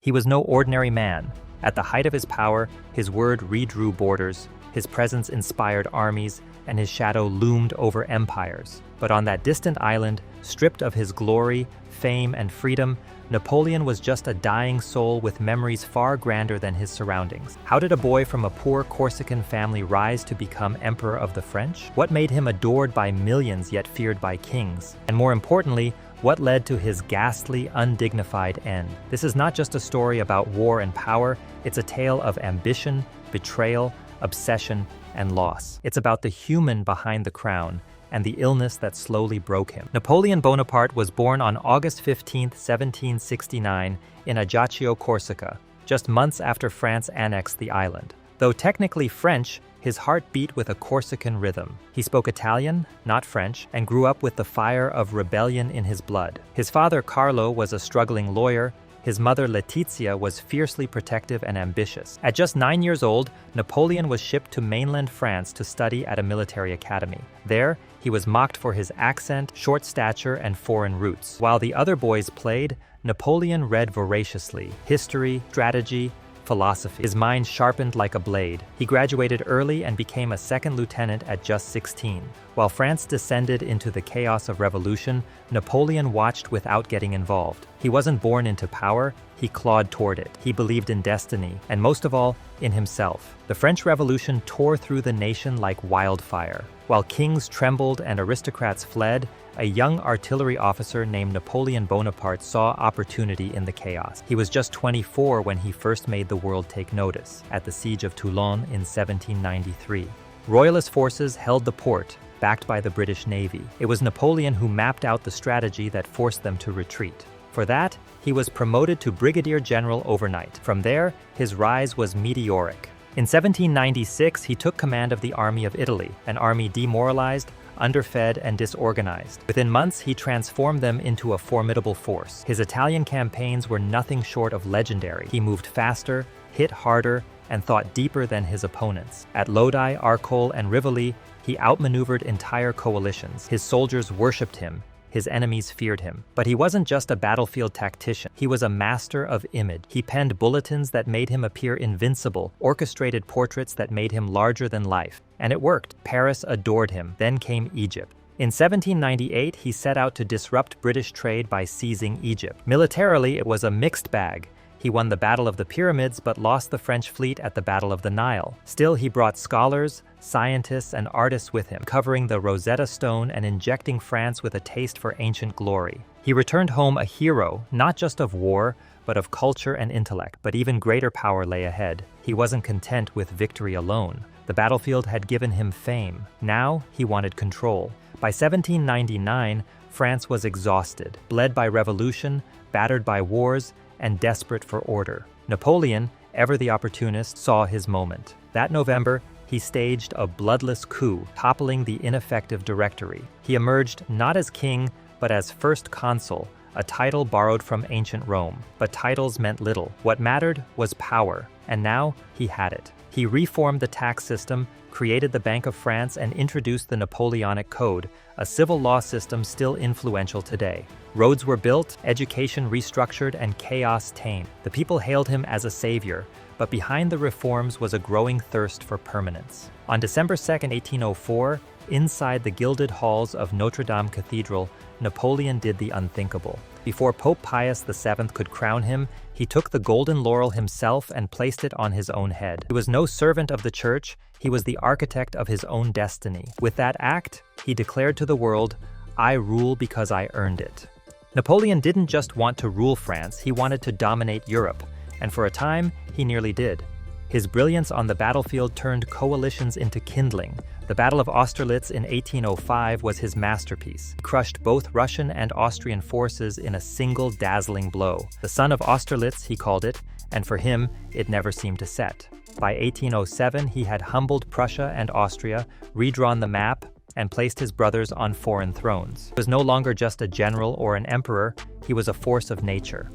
He was no ordinary man. At the height of his power, his word redrew borders, his presence inspired armies, and his shadow loomed over empires. But on that distant island, stripped of his glory, fame, and freedom, Napoleon was just a dying soul with memories far grander than his surroundings. How did a boy from a poor Corsican family rise to become Emperor of the French? What made him adored by millions yet feared by kings? And more importantly, what led to his ghastly, undignified end? This is not just a story about war and power, it's a tale of ambition, betrayal, obsession, and loss. It's about the human behind the crown and the illness that slowly broke him. Napoleon Bonaparte was born on August 15, 1769, in Ajaccio, Corsica, just months after France annexed the island. Though technically French, his heart beat with a Corsican rhythm. He spoke Italian, not French, and grew up with the fire of rebellion in his blood. His father, Carlo, was a struggling lawyer. His mother, Letizia, was fiercely protective and ambitious. At just 9 years old, Napoleon was shipped to mainland France to study at a military academy. There, he was mocked for his accent, short stature, and foreign roots. While the other boys played, Napoleon read voraciously: history, strategy, philosophy. His mind sharpened like a blade. He graduated early and became a second lieutenant at just 16. While France descended into the chaos of revolution, Napoleon watched without getting involved. He wasn't born into power, he clawed toward it. He believed in destiny, and most of all, in himself. The French Revolution tore through the nation like wildfire. While kings trembled and aristocrats fled, a young artillery officer named Napoleon Bonaparte saw opportunity in the chaos. He was just 24 when he first made the world take notice, at the siege of Toulon in 1793. Royalist forces held the port, backed by the British Navy. It was Napoleon who mapped out the strategy that forced them to retreat. For that, he was promoted to brigadier general overnight. From there, his rise was meteoric. In 1796, he took command of the Army of Italy, an army demoralized, underfed, and disorganized. Within months, he transformed them into a formidable force. His Italian campaigns were nothing short of legendary. He moved faster, hit harder, and thought deeper than his opponents. At Lodi, Arcole, and Rivoli, he outmaneuvered entire coalitions. His soldiers worshipped him. His enemies feared him. But he wasn't just a battlefield tactician. He was a master of image. He penned bulletins that made him appear invincible, orchestrated portraits that made him larger than life. And it worked. Paris adored him. Then came Egypt. In 1798, he set out to disrupt British trade by seizing Egypt. Militarily, it was a mixed bag. He won the Battle of the Pyramids but lost the French fleet at the Battle of the Nile. Still, he brought scholars, scientists, and artists with him, covering the Rosetta Stone and injecting France with a taste for ancient glory. He returned home a hero, not just of war, but of culture and intellect. But even greater power lay ahead. He wasn't content with victory alone. The battlefield had given him fame. Now, he wanted control. By 1799, France was exhausted, bled by revolution, battered by wars, and desperate for order. Napoleon, ever the opportunist, saw his moment. That November, he staged a bloodless coup, toppling the ineffective Directory. He emerged not as king, but as first consul, a title borrowed from ancient Rome. But titles meant little. What mattered was power, and now he had it. He reformed the tax system, created the Bank of France, and introduced the Napoleonic Code, a civil law system still influential today. Roads were built, education restructured, and chaos tamed. The people hailed him as a savior, but behind the reforms was a growing thirst for permanence. On December 2, 1804, inside the gilded halls of Notre Dame Cathedral, Napoleon did the unthinkable. Before Pope Pius VII could crown him, he took the golden laurel himself and placed it on his own head. He was no servant of the church, he was the architect of his own destiny. With that act, he declared to the world, "I rule because I earned it." Napoleon didn't just want to rule France, he wanted to dominate Europe, and for a time, he nearly did. His brilliance on the battlefield turned coalitions into kindling. The Battle of Austerlitz in 1805 was his masterpiece. He crushed both Russian and Austrian forces in a single dazzling blow. The Sun of Austerlitz, he called it, and for him, it never seemed to set. By 1807, he had humbled Prussia and Austria, redrawn the map, and placed his brothers on foreign thrones. He was no longer just a general or an emperor, he was a force of nature.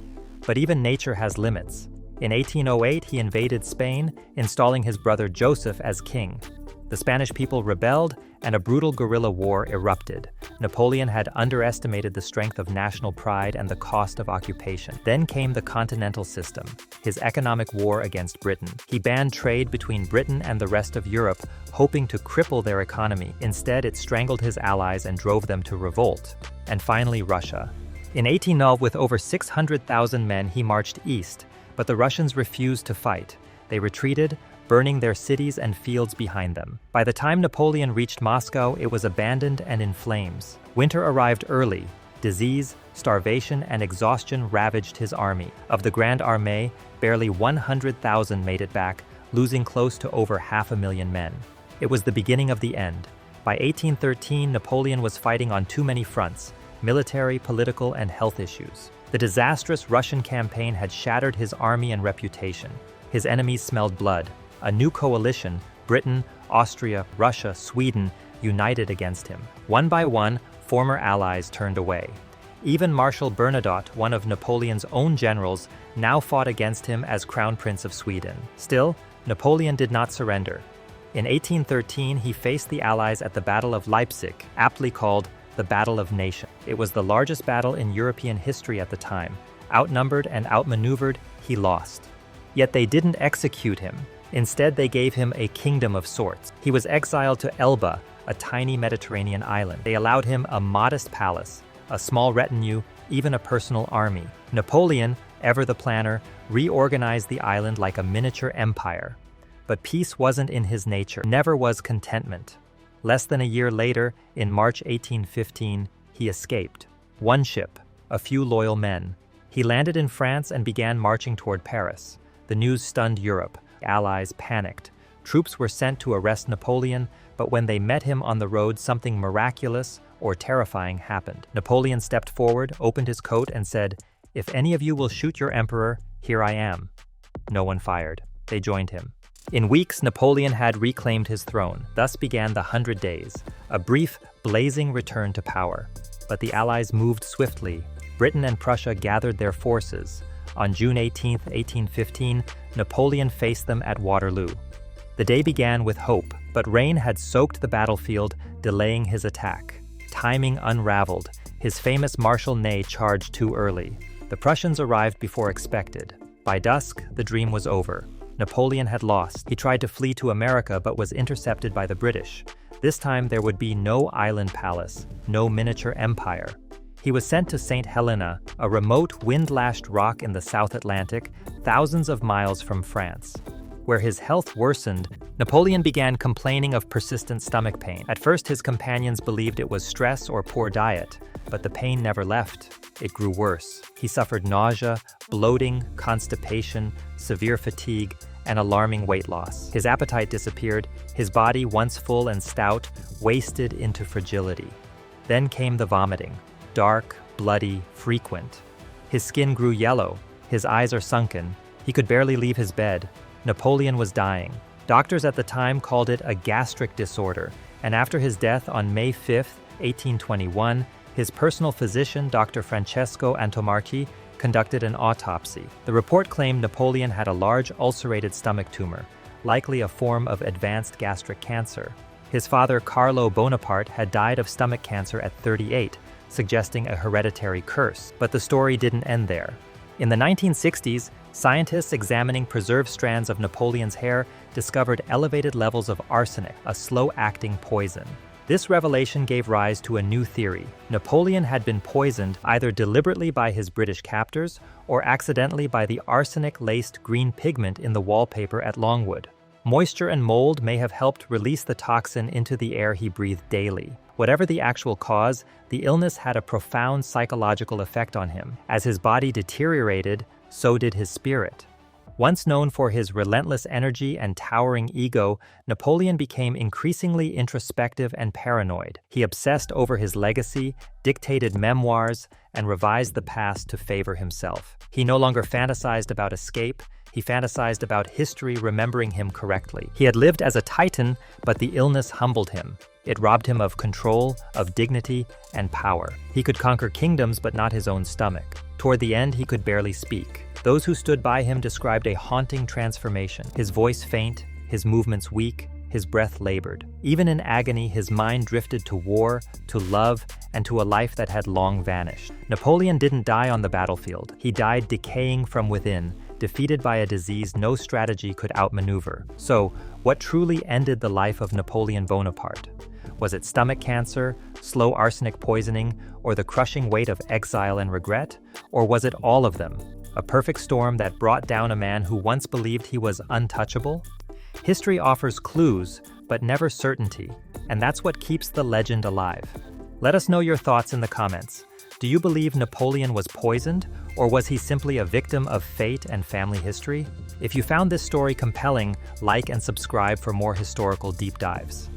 But even nature has limits. In 1808, he invaded Spain, installing his brother Joseph as king. The Spanish people rebelled, and a brutal guerrilla war erupted. Napoleon had underestimated the strength of national pride and the cost of occupation. Then came the Continental System, his economic war against Britain. He banned trade between Britain and the rest of Europe, hoping to cripple their economy. Instead, it strangled his allies and drove them to revolt. And finally, Russia. In 1812, with over 600,000 men, he marched east, but the Russians refused to fight. They retreated, burning their cities and fields behind them. By the time Napoleon reached Moscow, it was abandoned and in flames. Winter arrived early. Disease, starvation, and exhaustion ravaged his army. Of the Grand Armée, barely 100,000 made it back, losing close to over 500,000 men. It was the beginning of the end. By 1813, Napoleon was fighting on too many fronts: military, political, and health issues. The disastrous Russian campaign had shattered his army and reputation. His enemies smelled blood. A new coalition, Britain, Austria, Russia, Sweden, united against him. One by one, former allies turned away. Even Marshal Bernadotte, one of Napoleon's own generals, now fought against him as Crown Prince of Sweden. Still, Napoleon did not surrender. In 1813, he faced the Allies at the Battle of Leipzig, aptly called the Battle of Nations. It was the largest battle in European history at the time. Outnumbered and outmaneuvered, he lost. Yet they didn't execute him. Instead, they gave him a kingdom of sorts. He was exiled to Elba, a tiny Mediterranean island. They allowed him a modest palace, a small retinue, even a personal army. Napoleon, ever the planner, reorganized the island like a miniature empire. But peace wasn't in his nature. Never was contentment. Less than a year later, in March 1815, he escaped. One ship, a few loyal men. He landed in France and began marching toward Paris. The news stunned Europe. Allies panicked. Troops were sent to arrest Napoleon, but when they met him on the road, something miraculous or terrifying happened. Napoleon stepped forward, opened his coat, and said, "If any of you will shoot your emperor, here I am." No one fired. They joined him. In weeks, Napoleon had reclaimed his throne. Thus began the 100 Days, a brief, blazing return to power. But the Allies moved swiftly. Britain and Prussia gathered their forces. On June 18, 1815, Napoleon faced them at Waterloo. The day began with hope, but rain had soaked the battlefield, delaying his attack. Timing unraveled. His famous Marshal Ney charged too early. The Prussians arrived before expected. By dusk, the dream was over. Napoleon had lost. He tried to flee to America but was intercepted by the British. This time there would be no island palace, no miniature empire. He was sent to St. Helena, a remote wind-lashed rock in the South Atlantic, thousands of miles from France. Where his health worsened, Napoleon began complaining of persistent stomach pain. At first, his companions believed it was stress or poor diet, but the pain never left. It grew worse. He suffered nausea, bloating, constipation, severe fatigue, and alarming weight loss. His appetite disappeared, his body, once full and stout, wasted into fragility. Then came the vomiting. Dark, bloody, frequent. His skin grew yellow, his eyes are sunken, he could barely leave his bed. Napoleon was dying. Doctors at the time called it a gastric disorder, and after his death on May 5, 1821, his personal physician, Dr. Francesco Antomarchi, conducted an autopsy. The report claimed Napoleon had a large ulcerated stomach tumor, likely a form of advanced gastric cancer. His father, Carlo Bonaparte, had died of stomach cancer at 38, suggesting a hereditary curse. But the story didn't end there. In the 1960s, scientists examining preserved strands of Napoleon's hair discovered elevated levels of arsenic, a slow-acting poison. This revelation gave rise to a new theory. Napoleon had been poisoned either deliberately by his British captors or accidentally by the arsenic-laced green pigment in the wallpaper at Longwood. Moisture and mold may have helped release the toxin into the air he breathed daily. Whatever the actual cause, the illness had a profound psychological effect on him. As his body deteriorated, so did his spirit. Once known for his relentless energy and towering ego, Napoleon became increasingly introspective and paranoid. He obsessed over his legacy, dictated memoirs, and revised the past to favor himself. He no longer fantasized about escape. He fantasized about history remembering him correctly. He had lived as a titan, but the illness humbled him. It robbed him of control, of dignity, and power. He could conquer kingdoms, but not his own stomach. Toward the end, he could barely speak. Those who stood by him described a haunting transformation. His voice faint, his movements weak, his breath labored. Even in agony, his mind drifted to war, to love, and to a life that had long vanished. Napoleon didn't die on the battlefield. He died decaying from within, defeated by a disease no strategy could outmaneuver. So, what truly ended the life of Napoleon Bonaparte? Was it stomach cancer, slow arsenic poisoning, or the crushing weight of exile and regret? Or was it all of them? A perfect storm that brought down a man who once believed he was untouchable? History offers clues, but never certainty, and that's what keeps the legend alive. Let us know your thoughts in the comments. Do you believe Napoleon was poisoned, or was he simply a victim of fate and family history? If you found this story compelling, like and subscribe for more historical deep dives.